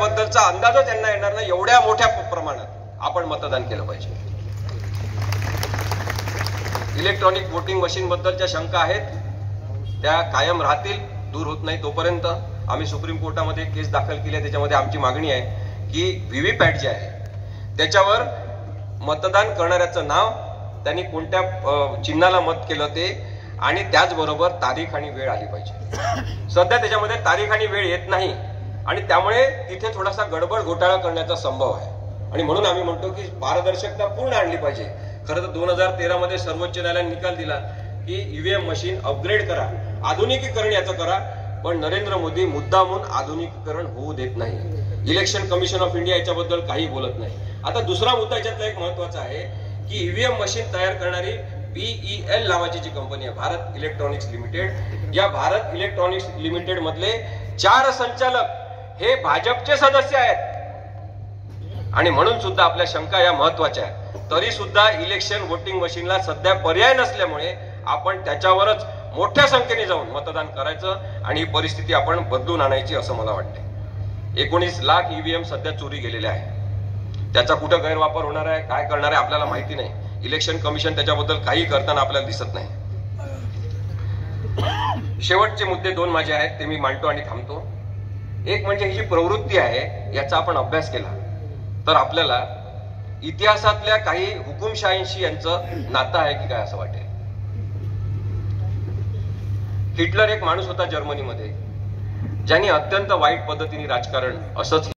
याच्याबद्दलचा अंदाजच त्यांना येणार नाही, एवढ्या मोठ्या प्रमाणात आपण मतदान केलं पाहिजे. इलेक्ट्रॉनिक व्होटिंग मशीन बद्दलच्या शंका आहेत, त्या कायम राहतील, दूर होत नाही तोपर्यंत. आम्ही सुप्रीम कोर्टामध्ये केस दाखल केली आहे. त्याच्यामध्ये आमची मागणी आहे की व्हीव्हीपॅट जे आहे त्याच्यावर मतदान करणाऱ्याचं नाव, त्यांनी कोणत्या चिन्हाला मत केलं ते, आणि त्याचबरोबर तारीख आणि वेळ आली पाहिजे. सध्या त्याच्यामध्ये तारीख आणि वेळ येत नाही आणि त्यामुळे तिथे थोडासा गडबड घोटाळा करण्याचा संभव आहे. आणि म्हणून आम्ही म्हणतो की पारदर्शकता पूर्ण आणली पाहिजे. खरं तर 2013 मध्ये सर्वोच्च न्यायालयाने निकाल दिला की ईव्हीएम मशीन अपग्रेड करा, आधुनिकीकरण याचं करा, पण नरेंद्र मोदी मुद्दामून आधुनिकीकरण होऊ देत नाही. इलेक्शन कमिशन ऑफ इंडिया याच्याबद्दल काही बोलत नाही. आता दुसरा मुद्दा याच्यातला एक महत्वाचा आहे की ईव्हीएम मशीन तयार करणारी BEL नावाची जी कंपनी आहे, भारत इलेक्ट्रॉनिक्स लिमिटेड, या भारत इलेक्ट्रॉनिक्स लिमिटेड मधले 4 संचालक हे भाजपचे सदस्य आहेत. आणि म्हणून सुद्धा आपल्या शंका या महत्वाच्या आहेत. तरी सुद्धा इलेक्शन व्होटिंग मशीनला सध्या पर्याय नसल्यामुळे आपण त्याच्यावरच मोठ्या संख्येने जाऊन मतदान करायचं आणि ही परिस्थिती आपण बदलून आणायची असं मला वाटते. 19 लाख ईव्हीएम सध्या चोरी गेलेले आहे. त्याचा कुठं गैरवापर होणार आहे, काय करणार आहे आपल्याला माहिती नाही. इलेक्शन कमिशन त्याच्याबद्दल काही करताना आपल्याला दिसत नाही. शेवटचे मुद्दे 2 माझे आहेत, ते मी मांडतो आणि थांबतो. एक म्हणजे ही जी प्रवृत्ती आहे याचा आपण अभ्यास केला तर आपल्याला इतिहासातल्या काही हुकुमशाहींशी यांचं नातं आहे की काय असं वाटेल. हिटलर एक माणूस होता जर्मनीमध्ये, ज्यांनी अत्यंत वाईट पद्धतीने राजकारण असंच